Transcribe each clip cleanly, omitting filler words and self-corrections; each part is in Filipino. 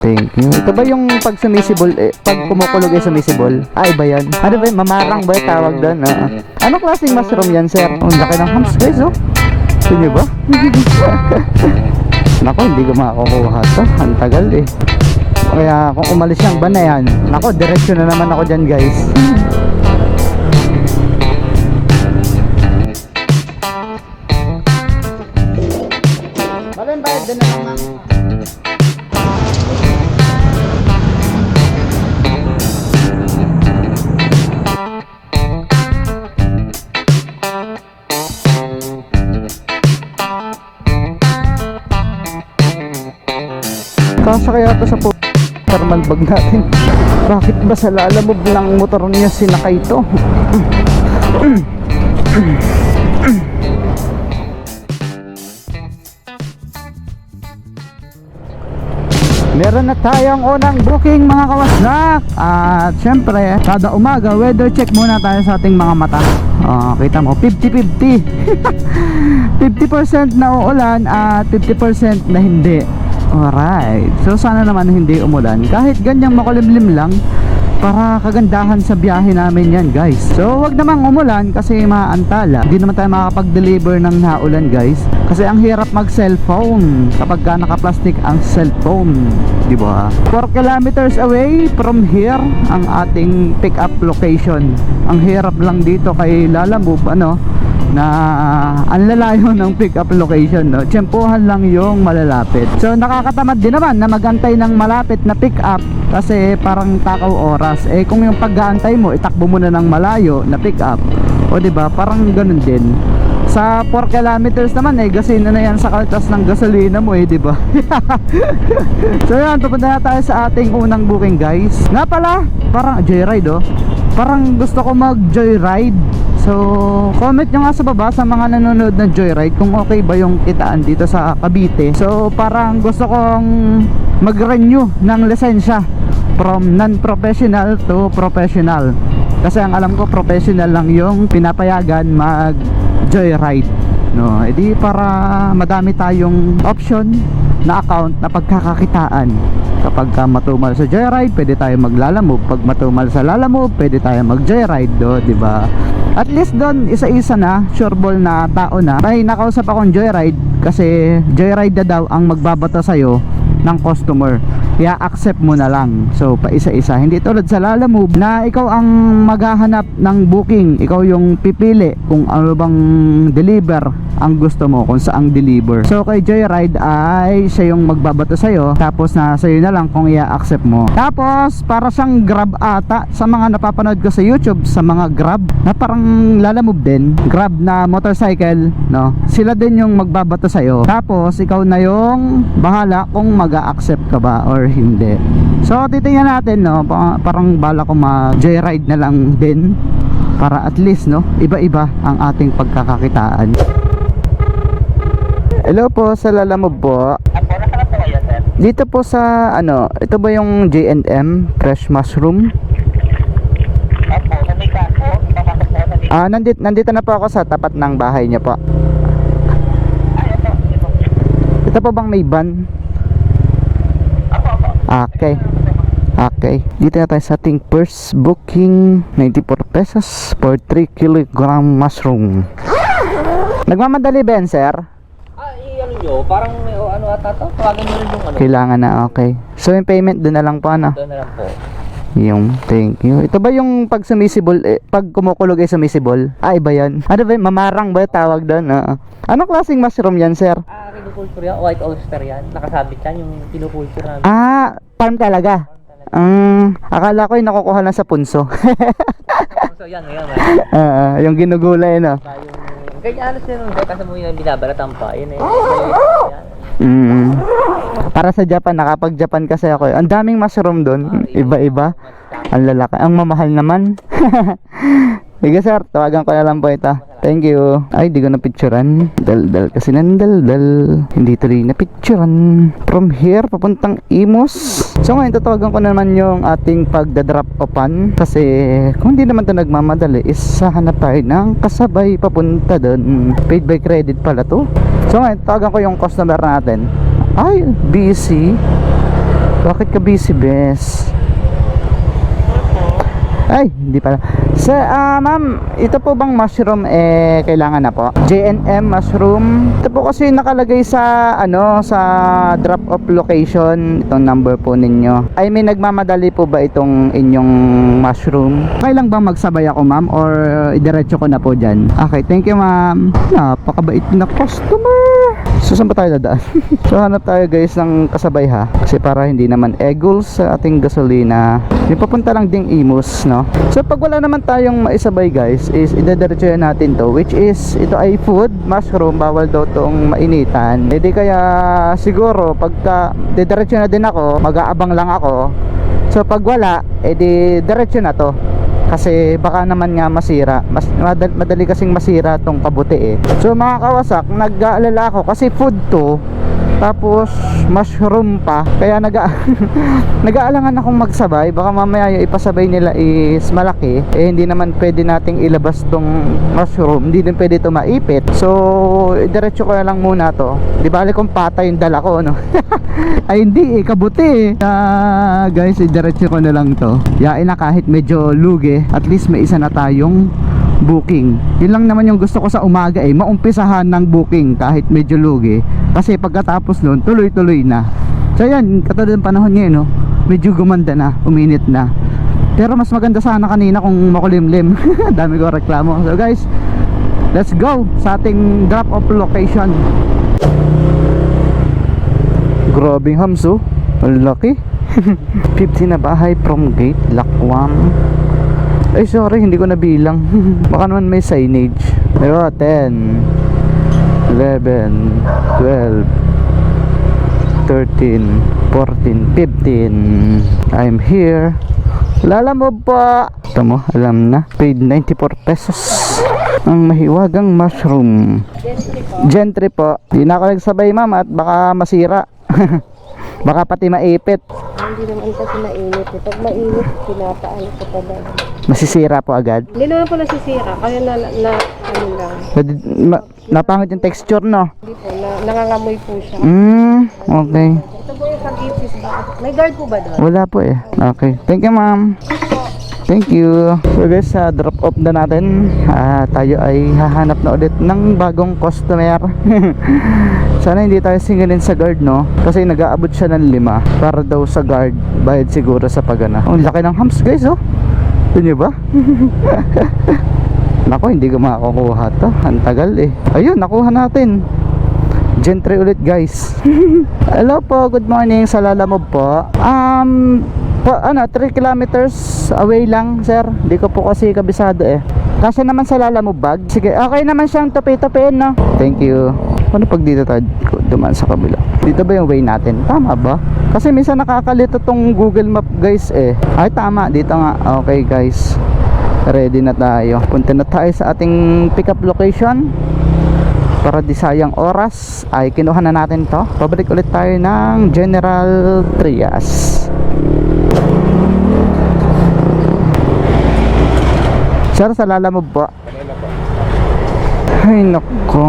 Thank you. Ito ba yung pag sumisibol, pag kumukulog ay sumisibol? Ay ba yan? Ano ba yun? Mamarang ba yung tawag doon? Ano klaseng mushroom yan, sir? Ang laki ng hams, guys, oh. Gusto nyo ba? Nako, hindi ko makakuha to. Ang tagal eh. Kaya kung umalis yung ban na yan, nako, diretsyo na naman ako dyan, guys. Maraming bayad din na naman. Kasa kaya ito sa thermal bag natin. Bakit ba sa lalamove lang motor niya sinakay ito? Meron na tayong unang booking mga kawasnak. At syempre, kada umaga weather check muna tayo sa ating mga mata. Kita mo 50-50. 50% na uulan at 50% na hindi. Alright, so sana naman hindi umulan. Kahit ganyang makulimlim lang, para kagandahan sa biyahe namin yan, guys. So wag namang umulan kasi maantala. Hindi naman tayo makakapag-deliver ng naulan, guys. Kasi ang hirap mag-cellphone kapag ka naka-plastic ang cellphone, di ba? 4 kilometers away from here ang ating pick-up location. Ang hirap lang dito kay Lalamove, na ang lalayo ng pick up location, no? Tiyempuhan lang yung malalapit. So nakakatamad din naman na magantay ng malapit na pick up kasi parang takaw oras. Kung yung pag-aantay mo, itakbo mo na ng malayo na pick up, o di ba? Parang ganun din. Sa 4 kilometers naman, gasina na yan sa kaltas ng gasolina mo, di ba? So yan, pupunta na tayo sa ating unang booking, guys. Nga pala, parang joyride, parang gusto ko mag joyride. So comment nyo nga sa baba sa mga nanonood ng joyride kung okay ba yung kitaan dito sa Cavite. So parang gusto kong mag-renew ng lisensya from non-professional to professional. Kasi ang alam ko professional lang yung pinapayagan mag joyride, no? Edi para madami tayong option na account na pagkakakitaan. Kapag matumal sa joyride, pwede tayo maglalamove. Pag matumal sa lalamove, pwede tayo mag joyride, di ba? At least doon isa-isa na sureball na tao na. May nakausap akong joyride kasi joyride na daw ang magbabato sa'yo ng customer, kaya accept mo na lang. So pa isa-isa, hindi tulad sa Lalamove na ikaw ang maghahanap ng booking, ikaw yung pipili kung ano bang deliver ang gusto mo, kung saang deliver. So kay joyride ay siya yung magbabato sa'yo, tapos na sa'yo na lang kung i-accept mo. Tapos para siyang Grab ata sa mga napapanood ko sa YouTube, sa mga Grab na parang Lalamove din, Grab na motorcycle, no? Sila din yung magbabato sa'yo, tapos ikaw na yung bahala kung mag-a-accept ka ba or hindi. So titingnan natin, no? Parang bala ko mag-joyride na lang din para at least, no, iba-iba ang ating pagkakakitaan. Hello po sa Lalamove po. Nasaan po kayo, sir? Dito po sa ito ba yung J&M Fresh Mushroom? Opo, sa may kaso, papasok po sa may... Nandito na po ako sa tapat ng bahay niyo po. Ito. Ito po bang may van? Opo. Okay. Okay. Dito na tayo sa ating first booking. 94 pesos for 3 kilogram mushroom. Nagmamadali ba yan, sir? Ano nyo, parang ano ata to? Tawagin nyo rin yung Kailangan na, okay. So yung payment doon na lang po, Doon na lang po. Yung, thank you. Ito ba yung pag sumisibol, pag kumukulog ay sumisibol? Ay ba yan? Ano ba yun? Mamarang ba yung tawag doon? Anong klaseng mushroom yan, sir? Pinupulture yan, white oyster yan. Nakasabit yan, yung pinupulture namin. Farm talaga? Akala ko yung nakukuha lang sa punso. So yan. Yung ginugulay, no? Kaya alas yun, kasi mo yung binabalatan pa. Yun Para sa Japan, nakapag-Japan kasi ako. Ang daming mushroom doon, iba-iba. Ang lalaki, ang mamahal naman. Sige sir, tawagan ko na lang po ito. Thank you. Ay, di ko na-picturean. Dal-dal kasi nandal-dal. Hindi tuloy na-picturean. From here, papuntang Imus. So ngayon, tatawagan ko naman yung ating pagdadrop offan. Kasi kung hindi naman ito nagmamadali, is hanap tayo ng kasabay papunta doon. Paid by credit pala to. So ngayon, tawagan ko yung customer natin. Ay, busy. Bakit ka busy, bes? Ay, hindi pala. Ma'am, ito po bang mushroom kailangan na po? J&M mushroom. Ito po kasi nakalagay sa sa drop off location itong number po ninyo. I mean, nagmamadali po ba itong inyong mushroom? Kailan bang magsabay ako, ma'am, or idiretso ko na po diyan? Okay, thank you, ma'am. Napakabait na customer. So, saan ba tayo dadaan? So, hanap tayo guys ng kasabay ha. Kasi para hindi naman eggles sa ating gasolina. Yung papunta lang ding Imus, no? So, pag wala naman tayong maisabay guys, is idediretso natin to. Which is, ito ay food, mushroom. Bawal daw tong mainitan. Hindi kaya siguro, pagka didiretso na din ako, mag-aabang lang ako. So, pag wala, edi diretso na to. Kasi baka naman nga masira. Madali kasing masira tong kabuti So mga kawasak, nag-aalala ako kasi food to, tapos mushroom pa. Kaya nag-aalangan akong magsabay. Baka mamaya yung ipasabay nila is malaki. Hindi naman pwede nating ilabas tong mushroom. Hindi din pwede ito maipit. So diretso ko na lang muna to. Di bali kung patay yung dala ko, no? Ay hindi kabuti guys, diretso ko na lang to. Yain na kahit medyo lugi, at least may isa na tayong booking. Yun lang naman yung gusto ko sa umaga maumpisahan ng booking kahit medyo lugi. Kasi pagkatapos nun, tuloy-tuloy na. So yan, katulad ng panahon ngayon, no? Medyo gumanda na, uminit na. Pero mas maganda sana kanina kung makulimlim. Dami ko reklamo. So guys, let's go sa ating drop off location. Grabing hams, oh. Ang laki. 50 na bahay from gate, Lakwang. Ay sorry, hindi ko nabilang. Baka naman may signage. Pero 10 11 12 13 14 15. I'm here. Lala mo pa. Ito mo, alam na. Paid 94 pesos ang mahiwagang mushroom. Gentry po. Di na ako nagsabay, ma'am, at baka masira. Baka pati maipit. Hindi naman kasi mainit. Pag mainit, pinapaano ko talaga. Masisira po agad. Hindi naman po nasisira. Kaya ano lang. Napangit yung texture, no? Hindi po, nangangamoy po siya. Okay. Ito po yung kagipis ba? May guard po ba doon? Wala po Okay. Thank you, ma'am. Thank you. So guys, drop off na natin. Tayo ay hahanap na ulit ng bagong customer. Sana hindi tayo singilin sa guard, no? Kasi nag-aabot siya ng 5 para daw sa guard. Bayad siguro sa pagana. Ang laki ng hams, guys, oh. Ito nyo ba? Nako, hindi ko makakuha to. Ang tagal Ayun, nakuha natin. Gentry ulit, guys. Hello po, good morning. Sa Lalamove po. 3 kilometers away lang, sir. Hindi ko po kasi kabisado Kasi naman sa Lalamove bag. Sige, okay naman siyang tupi-tupiin, no? Thank you. Paano pag dito tayo dumaan sa kabila? Dito ba yung way natin? Tama ba? Kasi minsan nakakalito tong Google Map, guys Ay, tama. Dito nga. Okay, guys. Ready na tayo. Punta na tayo sa ating pick up location. Para di sayang oras, ay kinuha na natin to. Pabalik ulit tayo ng General Trias. Sir, sa Lalamove po. Ay nako,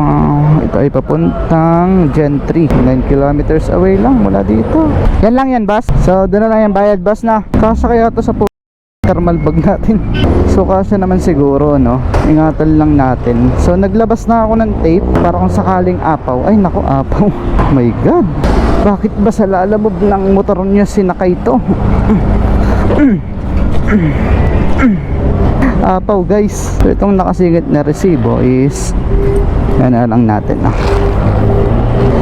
ito ay papuntang Gentry. 9 kilometers away lang mula dito. Yan lang yan, boss. So doon na lang yung bayad, boss, na. Kasya kaya to sa thermal bag natin. So kasya naman siguro, no? Ingatan lang natin. So naglabas na ako ng tape para kung sakaling apaw. Ay nako, apaw. Oh my god, bakit ba sa Lalamove ng motor nyo sinakay to? Apaw, guys. So itong nakasingit na resibo is yan na lang natin,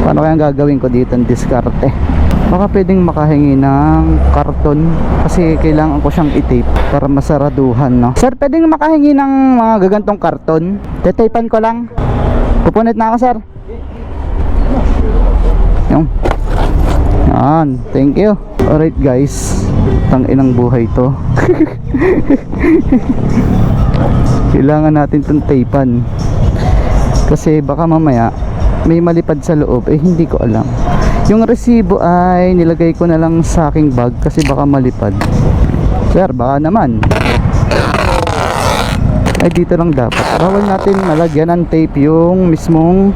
Paano kaya gagawin ko dito ang diskarte? Baka pwedeng makahingi ng karton kasi kailangan ko siyang i-tape para masaraduhan, no? Sir, pwedeng makahingi ng mga gagantong karton? Tetapan ko lang. Pupunit na ako, sir. Yung yan, thank you. Alright, guys, tanginang buhay to. Kailangan natin itong tapean kasi baka mamaya may malipad sa loob, hindi ko alam. Yung resibo ay nilagay ko na lang sa aking bag kasi baka malipad. Sir, baka naman. Ay, dito lang dapat. Bawal natin malagyan ng tape yung mismong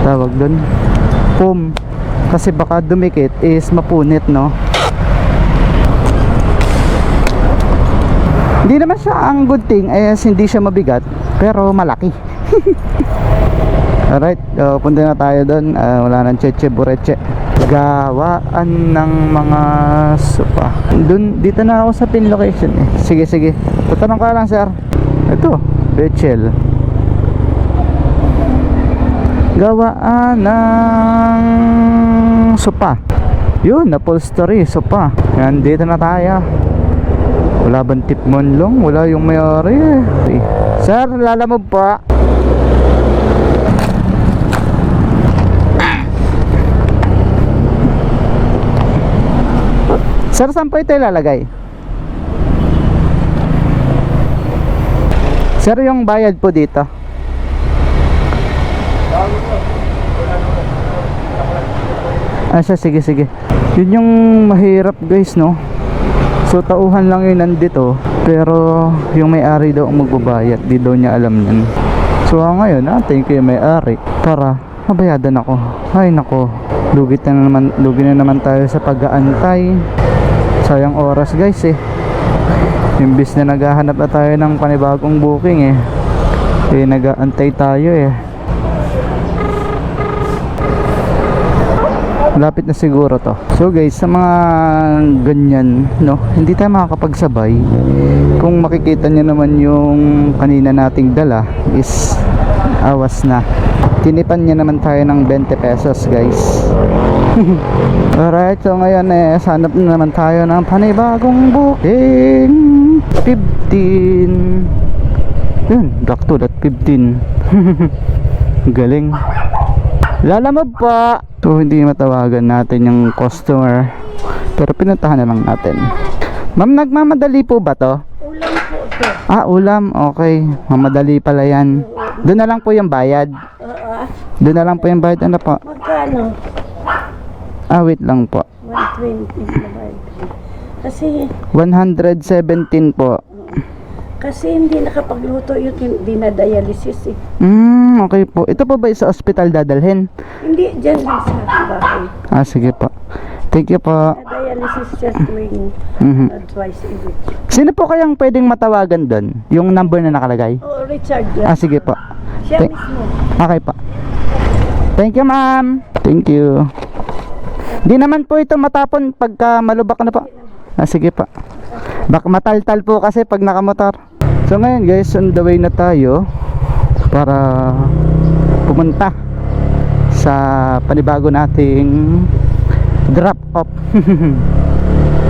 tawag doon, foam kasi baka dumikit is mapunit, no? Hindi naman siya, ang good thing is hindi siya mabigat pero malaki. Alright, punta na tayo doon. Wala nang cheche bureche, gawaan ng mga sopa. Dito na ako sa pin location eh. Sige, tatanong ka lang sir. Ito, Rachel, gawaan ng sopa. Yun, upholstery, sopa. Yan, dito na tayo. Wala bang tip man lang? Wala yung may-ari eh. Sir, lalamog pa. Sir, saan po ito ilalagay? Sir, yung bayad po dito. Sige. Yun yung mahirap guys, no? So tauhan lang yun nandito, pero yung may-ari daw ang magbabayad. Di daw niya alam yan. So ngayon, thank you yung may-ari para mabayadan ako. Ay nako, lugi na naman tayo sa pag-aantay. Sayang oras guys eh. Imbis na naghahanap na tayo ng panibagong booking eh, nag-aantay tayo eh. Lapit na siguro to. So guys, sa mga ganyan, no, hindi tayo makakapagsabay. Kung makikita nyo naman yung kanina nating dala is awas na. Tinipan niya naman tayo ng 20 pesos guys. Alright, so ngayon sanap na naman tayo ng panibagong booking. 15. Yun, back to that 15. Galing. Lalamog pa. So hindi matawagan natin yung customer, pero pinuntahan na lang natin. Ma'am, nagmamadali po ba to? Ulam po ito. Ulam, okay. Mamadali pala yan. Doon na lang po yung bayad. Doon na lang po yung bayad. Ano po? Magkano? Wait lang po. 120 na ba? Kasi 117 po. hindi nakapagluto yung dinadialysis eh. Okay po. Ito po ba sa ospital dadalhin? Hindi, dyan lang sa bahay. Sige po. Thank you po. Dialysis siya tuwing twice a week. Sino po kayang pwedeng matawagan doon? Yung number na nakalagay? Richard lang. Sige po. Siya mismo. Okay po. Thank you ma'am. Thank you. Di naman po ito matapon pagka malubak na po. Sige po. Baka mataltal po kasi pag nakamotor. So ngayon guys, on the way na tayo para pumunta sa panibago nating drop off.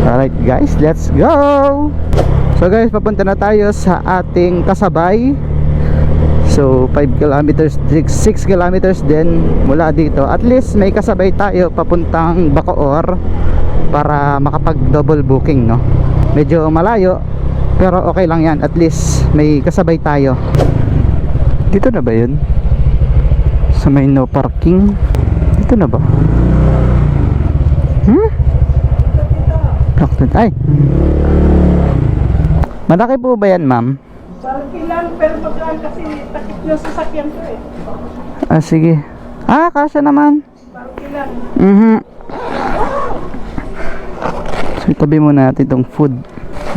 Alright guys, let's go. So guys, papunta na tayo sa ating kasabay. So 5 kilometers, 6 kilometers din mula dito. At least may kasabay tayo papuntang Bacoor para makapag double booking, no? Medyo malayo pero okay lang yan, at least may kasabay tayo. Dito na ba yun? Sa may no parking? Dito na ba? Ay, malaki po ba yan ma'am? Parang lang, pero magkaan kasi takip yung sasakyan ko eh. Sige. Kasya naman. Parang lang. So itabi muna natin itong food.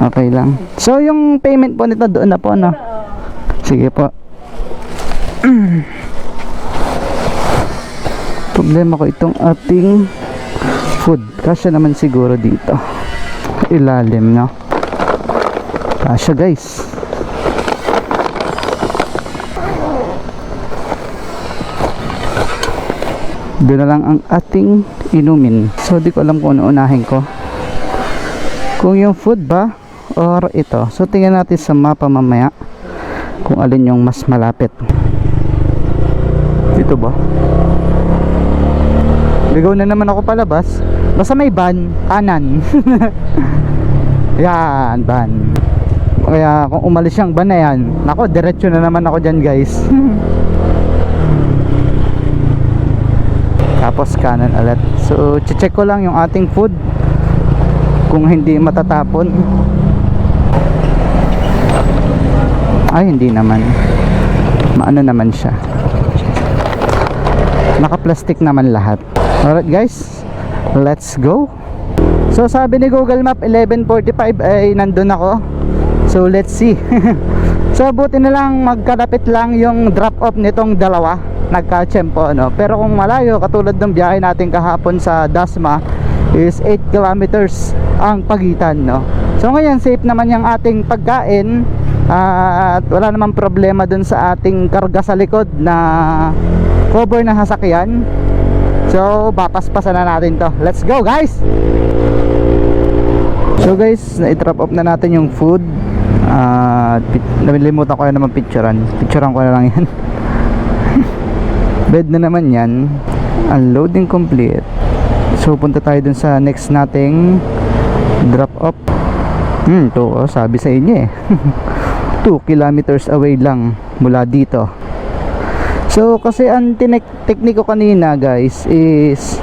Okay lang. So yung payment po nito doon na po, no? Sige po. Problema ko itong ating food. Kasya naman siguro dito. Ilalim, no? Kasya guys. Doon na lang ang ating inumin. So di ko alam kung ano unahin ko, kung yung food ba or ito. So tingnan natin sa mapa mamaya kung alin yung mas malapit. Dito ba? Ligaw na naman ako palabas. Basta may van, kanan. Yan, van. Kaya kung umalis yung van na yan, nako, diretso na naman ako dyan guys. Tapos kanan ulit. So check ko lang yung ating food kung hindi matatapon. Ay, hindi naman. Maano naman siya. Naka-plastic naman lahat. Alright guys, let's go. So sabi ni Google Map 11:45 ay nandun ako. So let's see. So buti na lang magkalapit lang yung drop off nitong dalawa, nagka-tsempo no. Pero kung malayo katulad ng biyahe natin kahapon sa Dasma is 8 kilometers ang pagitan no. So ngayon safe naman yung ating pagkain at wala namang problema dun sa ating karga sa likod na cover na sasakyan. So papaspasan na natin to. Let's go guys. So guys, na-drop off na natin yung food. Nalimutan ko na naman picturean ko na lang yan. Bed na naman yan. Unloading complete. So punta tayo dun sa next nating drop off. To sabi sa inyo 2 kilometers away lang mula dito. So kasi ang tekniko kanina guys is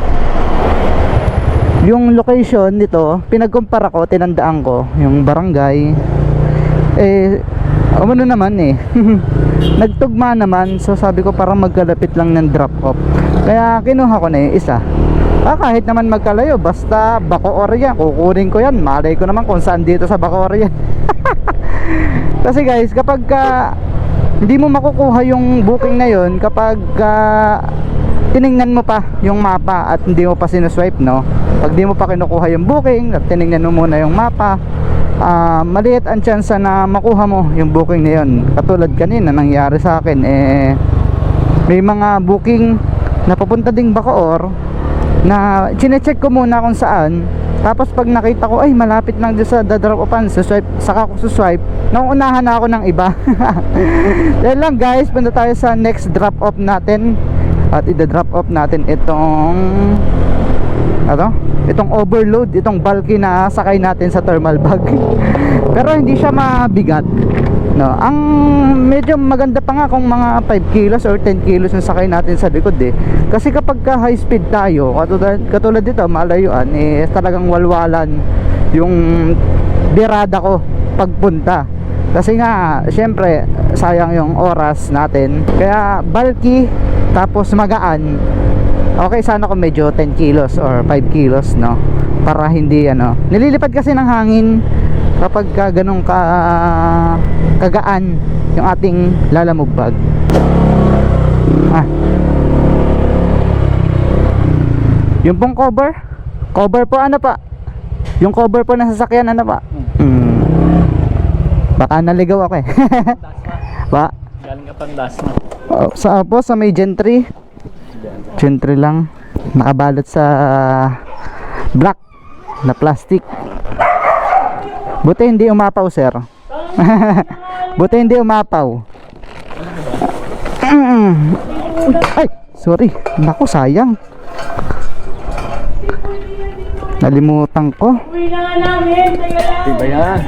yung location nito, pinagkumpara ko, tinandaan ko yung barangay umano naman nagtugma naman. So sabi ko parang magkalapit lang ng drop off, kaya kinuha ko na yung isa. Kahit naman magkalayo, basta Bacoor yan, kukunin ko yan. Malay ko naman kung saan dito sa Bacoor yan. Kasi guys, kapag hindi mo makukuha yung booking na yon kapag tiningnan mo pa yung mapa at hindi mo pa sinuswipe no. Pag di mo pa kinukuha yung booking at tiningnan mo muna yung mapa, maliit ang chance na makuha mo yung booking na yun. Katulad kanina nangyari sa akin, may mga booking na papunta ding Bacoor na chine-check ko muna kung saan. Tapos pag nakita ko ay malapit lang dito sa drop offan, saka ko swipe, nauunahan na ako ng iba. Dahil lang guys, punta tayo sa next drop off natin. At i-drop off natin itong overload, itong bulky na sakay natin sa thermal bag. Pero hindi siya mabigat no. Ang medyo maganda pa nga kung mga 5 kilos or 10 kilos yung sakay natin sa likod kasi kapag ka high speed tayo, katulad dito malayuan, talagang walwalan yung birada ko pagpunta. Kasi nga syempre sayang yung oras natin, kaya bulky tapos magaan. Okay sana kung medyo 10 kilos or 5 kilos no, para hindi nililipad kasi ng hangin kapag ganun kagaan yung ating lalamove bag. Yung pong cover po yung cover po ng sasakyan pa? Baka naligaw ako ba? Galing ka pang Dasma. Sa may gentry lang, nakabalot sa black na plastic. Buti hindi umapaw sir. Buti hindi umapaw. Ay sorry, naku sayang, nalimutan ko. Uwi na nga namin, taga lang. Diba yan?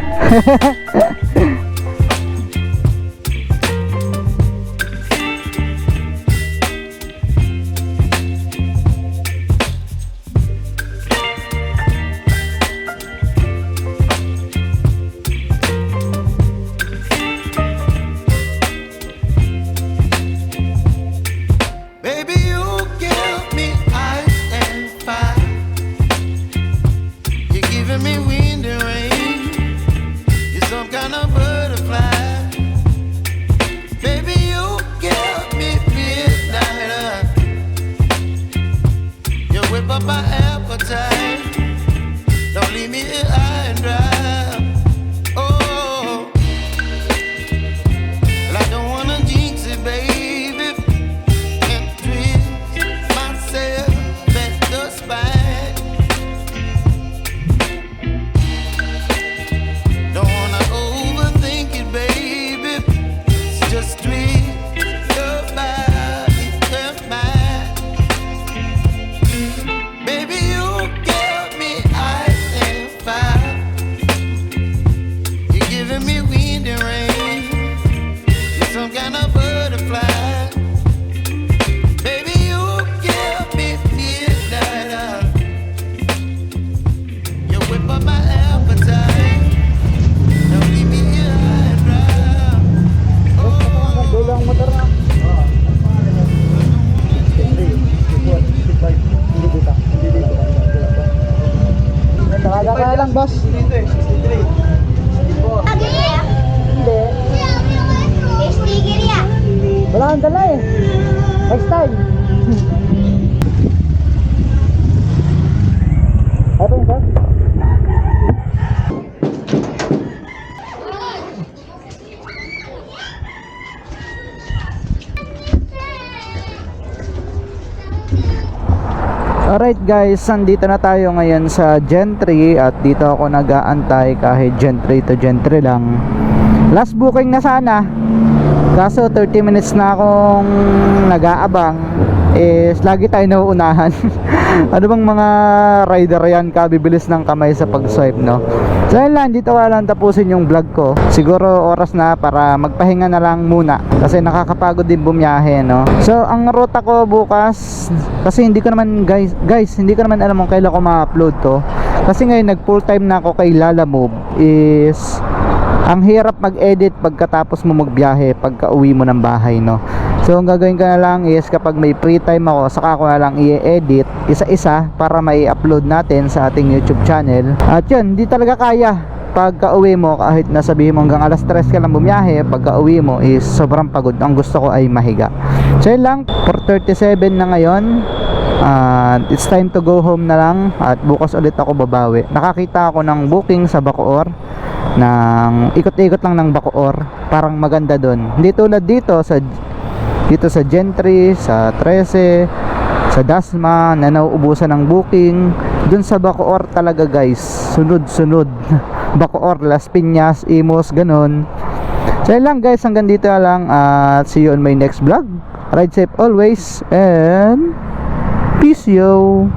Don't wanna overthink it, baby. boss? Hindi. Wala kang dala eh. Next time. Ano yun, sir? Alright guys, nandito na tayo ngayon sa Gentry at dito ako nag-aantay kahit Gentry to Gentry lang. Last booking na sana, kaso 30 minutes na akong nag-aabang, is lagi tayo nauunahan. Ano bang mga rider yan, kabibilis ng kamay sa pag-swipe, no? So yun lang, dito ko lang tapusin yung vlog ko. Siguro oras na para magpahinga na lang muna kasi nakakapagod din bumiyahe, no? So ang ruta ko bukas, kasi hindi ko naman guys, hindi ko naman alam kung kailan ko ma-upload to. Kasi ngayon nag full time na ako kay Lalamove, is ang hirap mag-edit pagkatapos mo magbiyahe, pagka uwi mo ng bahay, no? So ang gagawin ko na lang is kapag may free time ako, saka ko na lang i-edit isa-isa para may upload natin sa ating YouTube channel. At yun, hindi talaga kaya pagka uwi mo, kahit nasabihin mo hanggang alas 3 ka lang bumiyahe, pagka uwi mo is sobrang pagod. Ang gusto ko ay mahiga. So yun lang, 4:37 na ngayon. It's time to go home na lang at bukas ulit ako babawi. Nakakita ako ng booking sa Bacoor, ng ikot-ikot lang ng Bacoor, parang maganda doon. Hindi tulad dito sa Gentry, sa 13, sa Dasma na nauubusan ng booking. Doon sa Bacoor talaga guys, sunod-sunod. Bacoor, Las Piñas, Imos, ganun. So yun lang guys, hanggang dito na lang at see you on my next vlog. Ride safe always and peace yo.